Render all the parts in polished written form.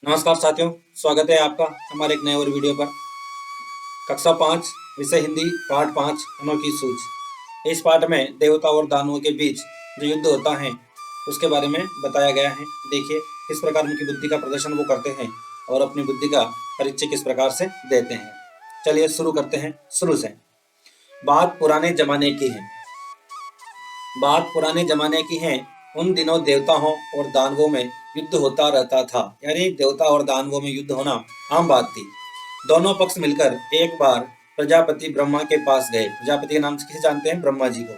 नमस्कार साथियों, स्वागत है आपका हमारे एक नए और वीडियो पर। कक्षा 5 विषय हिंदी पाठ 5 अनोखी सूझ। इस पाठ में देवता और दानवों के बीच जो युद्ध होता है उसके बारे में बताया गया है। देखिए किस प्रकार उनकी बुद्धि का प्रदर्शन वो करते हैं और अपनी बुद्धि का परिचय किस प्रकार से देते हैं। चलिए शुरू करते हैं शुरू से। बात पुराने जमाने की है। बात पुराने जमाने की है। उन दिनों देवताओं और दानवों में युद्ध होता रहता था। यानी देवता और दानवों में युद्ध होना आम बात थी। दोनों पक्ष मिलकर एक बार प्रजापति ब्रह्मा के पास गए। प्रजापति के नाम से किसे जानते हैं? ब्रह्मा जी को।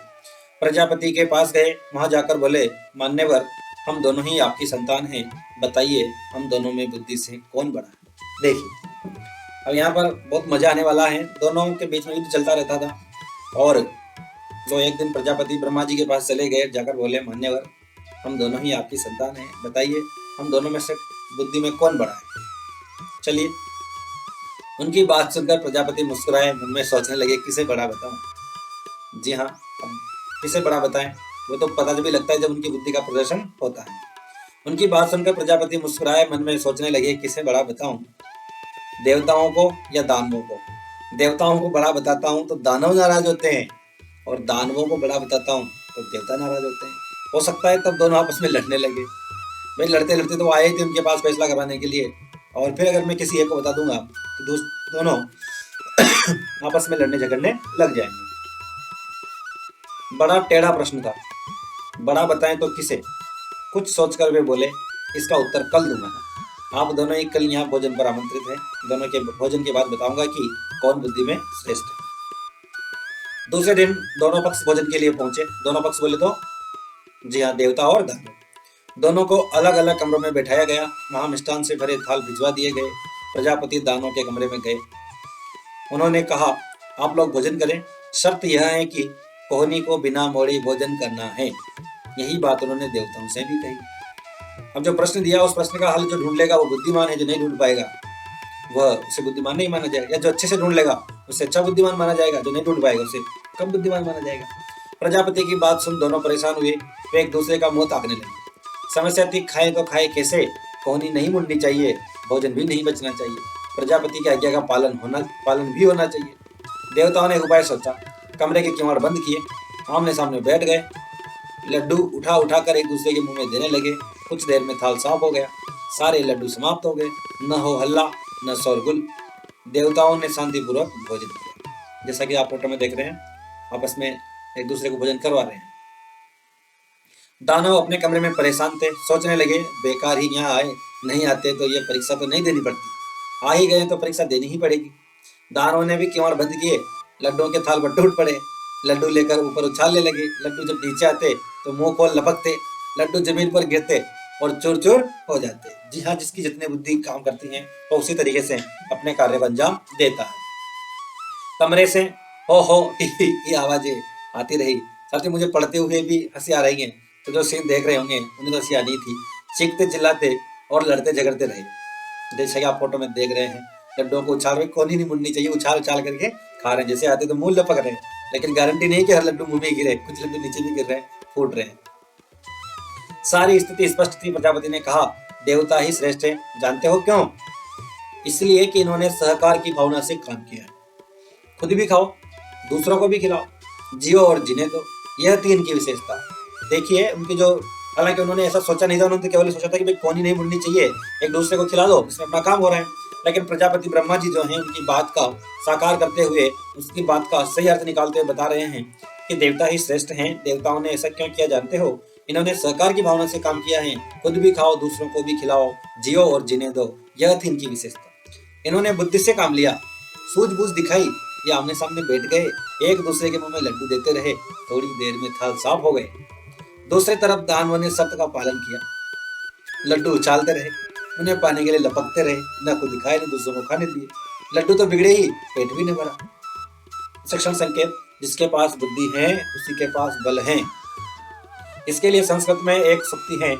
प्रजापति के पास गए, वहां जाकर बोले, मान्यवर, हम दोनों ही आपकी संतान हैं, बताइए हम दोनों में बुद्धि से कौन बड़ा है। देखिए अब यहाँ पर बहुत मजा आने वाला है। दोनों के बीच में युद्ध चलता रहता था और तो एक दिन प्रजापति ब्रह्मा जी के पास चले गए, जाकर बोले, मान्यवर, हम दोनों ही आपकी संतान हैं, बताइए हम दोनों में से बुद्धि में कौन बड़ा है। चलिए उनकी बात सुनकर प्रजापति मुस्कुराए, मन में सोचने लगे, किसे बड़ा बताऊं। जी हाँ, अब किसे बड़ा बताएं, वो तो पता भी लगता है जब उनकी बुद्धि का प्रदर्शन होता है। उनकी बात सुनकर प्रजापति मुस्कुराए, मन में सोचने लगे, किसे बड़ा बताऊं, देवताओं को या दानवों को। देवताओं को बड़ा बताता हूं तो दानव नाराज होते हैं और दानवों को बड़ा बताता हूँ तो देवता नाराज होते हैं। हो सकता है तब दोनों आपस में लड़ने लगे। भाई लड़ते लड़ते तो आए थे उनके पास फैसला करवाने के लिए, और फिर अगर मैं किसी एक को बता दूंगा तो दोनों आपस में लड़ने झगड़ने लग जाएंगे। बड़ा टेढ़ा प्रश्न था। बड़ा बताएं तो किसे? कुछ सोचकर वे बोले, इसका उत्तर कल दूंगा। आप दोनों ही कल यहाँ भोजन पर आमंत्रित हैं। दोनों के भोजन के बाद बताऊंगा कि कौन बुद्धि में श्रेष्ठ है। दूसरे दिन दोनों पक्ष भोजन के लिए पहुंचे। दोनों पक्ष बोले तो जी हाँ, देवता और दानव। दोनों को अलग अलग कमरों में बैठाया गया। वहां मिष्ठान से भरे थाल भिजवा दिए गए। प्रजापति दानवों के कमरे में गए। उन्होंने कहा, आप लोग भोजन करें, शर्त यह है कि कोहनी को बिना मोड़े भोजन करना है। यही बात उन्होंने देवताओं से भी कही। अब जो प्रश्न दिया उस प्रश्न का हल जो ढूंढ लेगा वो बुद्धिमान है, जो नहीं ढूंढ पाएगा वह उसे बुद्धिमान नहीं माना जाएगा। या जो अच्छे से ढूंढ लेगा उससे अच्छा बुद्धिमान माना जाएगा, जो नहीं ढूंढ पाएगा उसे कम बुद्धिमान माना जाएगा। प्रजापति की बात सुन दोनों परेशान हुए। वे एक दूसरे का मुंह ताकने लगे। समस्या थी, खाए तो खाए कैसे? कोहनी नहीं मुड़नी चाहिए, भोजन भी नहीं बचना चाहिए, प्रजापति की आज्ञा का पालन भी होना चाहिए। देवताओं ने एक उपाय सोचा। कमरे के किवाड़ बंद किए, आमने सामने बैठ गए। लड्डू उठा उठा कर एक दूसरे के मुंह में देने लगे। कुछ देर में थाल साफ हो गया। सारे लड्डू समाप्त हो गए। न हो हल्ला न शोरगुल। देवताओं ने शांतिपूर्वक भोजन किया। जैसा कि आप फोटो में देख रहे हैं, आपस में एक दूसरे को भोजन करवा रहे हैं। दानव अपने कमरे में परेशान थे। सोचने लगे, बेकार ही यहाँ आए, नहीं आते तो ये परीक्षा तो नहीं देनी पड़ती, आ ही गए तो परीक्षा देनी ही पड़ेगी। दानवों ने भी किवाड़ बंद किए। लड्डुओं के थाल पर टूट पड़े। लड्डू लेकर ऊपर उछालने लगे। लड्डू जब नीचे आते तो मुंह खोल लपकते। लड्डू जमीन पर गिरते और चूर चूर हो जाते। जी हाँ, जिसकी जितनी बुद्धि काम करती है वो उसी तरीके से अपने कार्य को अंजाम देता है। कमरे से हो ही आवाजें आती रही। साथ ही मुझे पढ़ते हुए भी हंसी आ रही है, तो जो सीन देख रहे होंगे उन्हें तो हंसी आनी थी। चीखते चिल्लाते और लड़ते झगड़ते रहे। जैसे कि आप फोटो में देख रहे हैं, लड्डुओं को उछाल रहे, कोनी नहीं मुड़नी चाहिए, उछाल उछाल करके खा रहे हैं। जैसे आते तो मुंह लपक रहे हैं, लेकिन गारंटी नहीं कि हर लड्डू मुंह में गिरे, कुछ लड्डू नीचे भी गिर रहे हैं, फूट रहे हैं। सारी स्थिति स्पष्ट थी। प्रजापति ने कहा, देवता ही श्रेष्ठ है। जानते हो क्यों? इसलिए कि इन्होंने सहकार की भावना से काम किया है। खुद भी खाओ, दूसरों को भी खिलाओ, जियो और जीने दो। यह थी इनकी विशेषता। देखिए उनकी जो, हालांकि उन्होंने ऐसा सोचा नहीं था, उन्होंने केवल सोचा था कि भाई कोनी नहीं मुड़नी चाहिए, एक दूसरे को खिला दो, इसमें अपना काम हो रहा है। लेकिन प्रजापति ब्रह्मा जी जो हैं, उनकी बात का साकार करते हुए, उसकी बात का सही अर्थ निकालते हुए बता रहे हैं कि देवता ही श्रेष्ठ हैं। देवताओं ने ऐसा क्यों किया जानते हो? इन्होंने सहकार की भावना से काम किया है। खुद भी खाओ, दूसरों को भी खिलाओ, जियो और जीने दो। यह थी इनकी विशेषता। इन्होंने बुद्धि से काम लिया, सूझबूझ दिखाई। ये आमने सामने बैठ गए, एक दूसरे के मुंह में लड्डू देते रहे। थोड़ी देर में थाल साफ हो गए। दूसरी तरफ दानवों ने शर्त का पालन किया। लड्डू उछालते रहे, उन्हें पाने के लिए लपकते रहे, न खुद खाए न दूसरों को खाने दिए। लड्डू तो बिगड़े ही, पेट भी नहीं भरा। शिक्षण संकेत, जिसके पास बुद्धि है उसी के पास बल है। इसके लिए संस्कृत में एक सूक्ति है,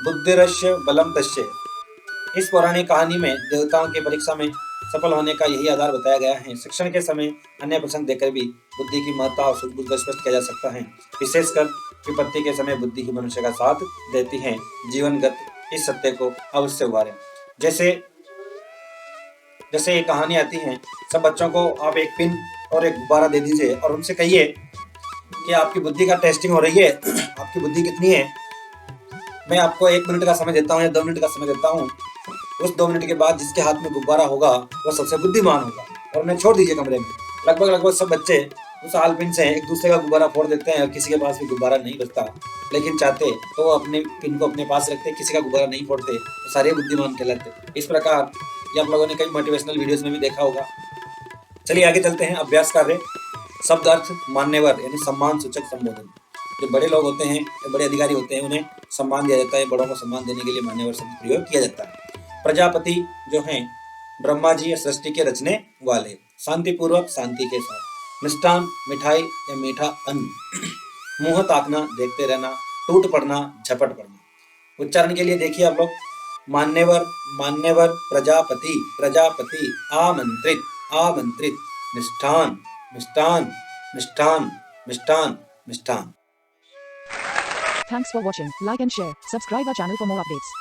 बुद्धिरस्य बलम तस्य। इस पौराणिक कहानी में देवताओं की परीक्षा में सफल होने का यही आधार बताया गया है। शिक्षण के समय अन्य प्रसंग देकर भी बुद्धि की महत्ता और सूझबूझ को स्पष्ट किया जा सकता है। विशेषकर विपत्ति के समय बुद्धि ही मनुष्य का साथ देती है। जीवनगत इस सत्य को अवश्य उभारें। जैसे जैसे एक कहानी आती है, सब बच्चों को आप एक पिन और एक गुब्बारा दे दीजिए और उनसे कहिए कि आपकी बुद्धि का टेस्टिंग हो रही है, आपकी बुद्धि कितनी है, मैं आपको 1 मिनट का समय देता हूँ या 2 मिनट का समय देता हूँ, उस 2 मिनट के बाद जिसके हाथ में गुब्बारा होगा वो सबसे बुद्धिमान होगा, और उन्हें छोड़ दीजिए कमरे में। लगभग सब बच्चे उस आलपिन से एक दूसरे का गुब्बारा फोड़ देते हैं और किसी के पास भी गुब्बारा नहीं बचता, लेकिन चाहते तो वो अपने पिन को अपने पास रखते, किसी का गुब्बारा नहीं फोड़ते, तो सारे बुद्धिमान कहलाते। इस प्रकार ये आप लोगों ने कई मोटिवेशनल वीडियोस में भी देखा होगा। चलिए आगे चलते हैं। अभ्यास कार्य। शब्द अर्थ मान्यवर यानी सम्मान सूचक संबोधन। जो बड़े लोग होते हैं, जो बड़े अधिकारी होते हैं, उन्हें सम्मान दिया जाता है, बड़ों को सम्मान देने के लिए मान्यवर शब्द प्रयोग किया जाता है। प्रजापति जो हैं ब्रह्मा जी या सृष्टि के रचने वाले, शांतिपूर्वक शांति के साथ। मिष्ठान मिठाई या मीठा अन्न। मुंह ताकना देखते रहना, टूट पड़ना झपट पड़ना। उच्चारण के लिए देखिए आप लोग, मान्यवर मान्यवर, प्रजापति प्रजापति, आमंत्रित आमंत्रित, मिष्ठान मिष्ठान मिष्ठान मिष्ठान मिष्ठान। Thanks for watching. Like and share. Subscribe our channel for more updates.